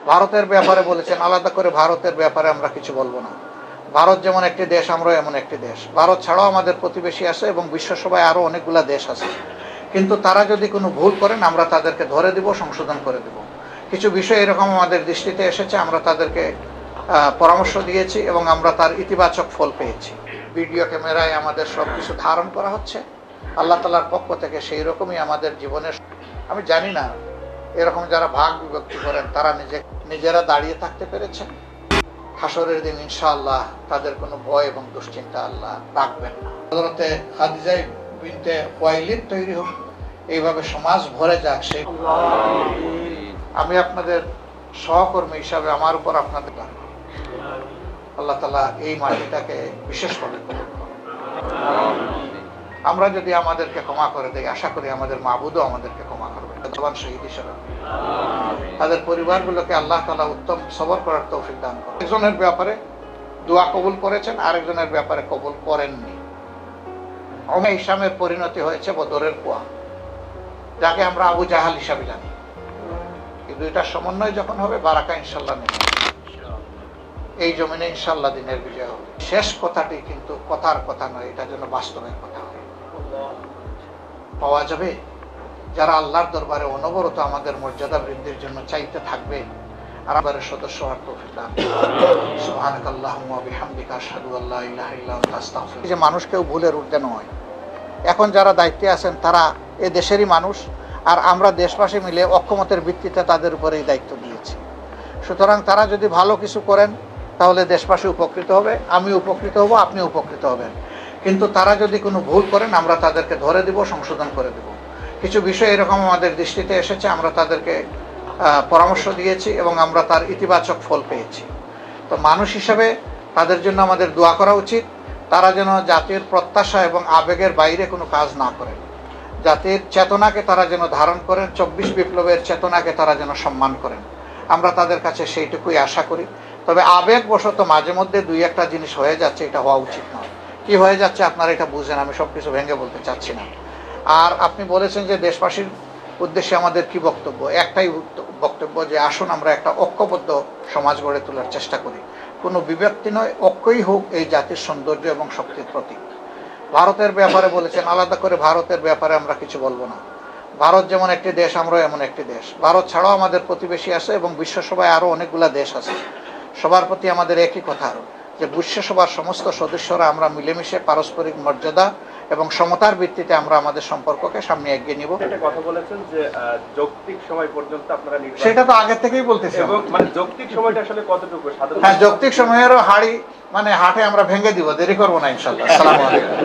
ভারতের ব্যাপারে বলেছেন, আলাদা করে ভারতের ব্যাপারে আমরা কিছু বলবো না। ভারত যেমন একটি দেশ, আমরাও এমন একটি দেশ। ভারত ছাড়াও আমাদের প্রতিবেশী আছে এবং বিশ্বসভায় আরো অনেকগুলা দেশ আছে। কিন্তু তারা যদি কোনো ভুল করেন আমরা তাদেরকে ধরে দিব, সংশোধন করে দেব। কিছু বিষয় এরকম আমাদের দৃষ্টিতে এসেছে, আমরা তাদেরকে পরামর্শ দিয়েছি এবং আমরা তার ইতিবাচক ফল পেয়েছি। ভিডিও ক্যামেরায় আমাদের সব কিছু ধারণ করা হচ্ছে। আল্লাহ তাআলার পক্ষ থেকে সেই রকমই আমাদের জীবনের, আমি জানি না এরকম যারা ভাগ বিভক্তি করেন তারা নিজেরা দাঁড়িয়ে থাকতে পেরেছেন। হাসরের দিন ইনশাআল্লাহ তাদের কোনো ভয় এবং দুশ্চিন্তা আল্লাহ রাখবেন না। হযরতে খাদিজা বিনতে খুয়াইলিদ তৈরি হোক, এইভাবে সমাজ ভরে যাক। সেই আমি আপনাদের সহকর্মী হিসাবে আমার উপর আপনাদের আল্লাহ তাআলা এই মাটিটাকে বিশেষভাবে কবুল করুন। আমরা যদি আমাদেরকে ক্ষমা করে দেই, আশা করি আমাদের মাবুদও আমাদেরকে ক্ষমা করবে। জবান শহীদ হিসেবে তাদের পরিবারগুলোকে আল্লাহ তাআলা উত্তম সবর করার তৌফিক দান করুন। একজনের ব্যাপারে দোয়া কবুল করেছেন, আরেকজনের ব্যাপারে কবুল করেননি। উম্মে হিশামের পরিণতি হয়েছে বদরের কুয়া, যাকে আমরা আবু জাহাল হিসাবে জানি। এই দুইটার সমন্বয় যখন হবে, বারাকা ইনশাআল্লাহ নেবে। এই জমিনে ইনশাআল্লাহ দিনের বিজয় হবে। শেষ কথাটি কিন্তু কথার কথা নয়, এটা যেন বাস্তবের কথা হবে, পাওয়া যাবে। যারা আল্লাহর দরবারে অনবরত আমাদের মর্যাদা বৃদ্ধির জন্য চাইতে থাকবে, আর আমাদের সদস্য হওয়ার তৌফিক দান করুন। সুবহানাকাল্লাহুম্মা ওয়া বিহামদিকা আশহাদু আল্লা ইলাহা ইল্লা আনতা আস্তাগফিরুকা। যে মানুষকেও ভুলের ঊর্ধ্বে নয়। এখন যারা দায়িত্বে আছেন তারা এ দেশেরই মানুষ, আর আমরা দেশবাসী মিলে অক্ষমতার ভিত্তিতে তাদের উপরে এই দায়িত্ব দিয়েছি। সুতরাং তারা যদি ভালো কিছু করেন তাহলে দেশবাসী উপকৃত হবে, আমি উপকৃত হব, আপনি উপকৃত হবেন। কিন্তু তারা যদি কোনো ভুল করেন আমরা তাদেরকে ধরে দিব, সংশোধন করে দেব। কিছু বিষয় এরকম আমাদের দৃষ্টিতে এসেছে, আমরা তাদেরকে পরামর্শ দিয়েছি এবং আমরা তার ইতিবাচক ফল পেয়েছি। তো মানুষ হিসাবে তাদের জন্য আমাদের দোয়া করা উচিত। তারা যেন জাতির প্রত্যাশা এবং আবেগের বাইরে কোনো কাজ না করেন। জাতির চেতনাকে তারা যেন ধারণ করেন, 24 বিপ্লবের চেতনাকে তারা যেন সম্মান করেন। আমরা তাদের কাছে সেইটুকুই আশা করি। তবে আবেগবশত মাঝে মধ্যে দুই একটা জিনিস হয়ে যাচ্ছে, এটা হওয়া উচিত নয়। কি হয়ে যাচ্ছে আপনারা এটা বুঝেন, আমি সব কিছু ভেঙে বলতে চাচ্ছি না। আর আপনি বলেছেন যে দেশবাসীর উদ্দেশ্যে আমাদের কি বক্তব্য, একটাই বক্তব্য যে আসুন আমরা একটা ঐক্যবদ্ধ সমাজ গড়ে তোলার চেষ্টা করি। কোনো বিভক্তি নয়, ঐক্যই হোক এই জাতির সৌন্দর্য এবং শক্তির প্রতীক। ভারতের ব্যাপারে বলেছেন, আলাদা করে ভারতের ব্যাপারে আমরা কিছু বলবো না। ভারত যেমন একটি দেশ, আমরাও এমন একটি দেশ। ভারত ছাড়াও আমাদের প্রতিবেশী আছে এবং বিশ্বসভায় আরো অনেকগুলা দেশ আছে। সবার প্রতি আমাদের একই কথা যে বিশ্বসভার সমস্ত সদস্যরা আমরা মিলেমিশে পারস্পরিক মর্যাদা এবং সমতার ভিত্তিতে আমরা আমাদের সম্পর্ককে সামনে এগিয়ে নিব। একটা কথা বলেছেন যে যৌক্তিক সময় পর্যন্ত আপনারা নির্বাচন, সেটা তো আগে থেকেই বলতেছি। এবং মানে যৌক্তিক সময়টা আসলে কতটুকু? হ্যাঁ, যৌক্তিক সময়েরও হাড়ি মানে হাটে আমরা ভেঙে দিব, দেরি করবো না ইনশাআল্লাহ। আসসালামু আলাইকুম।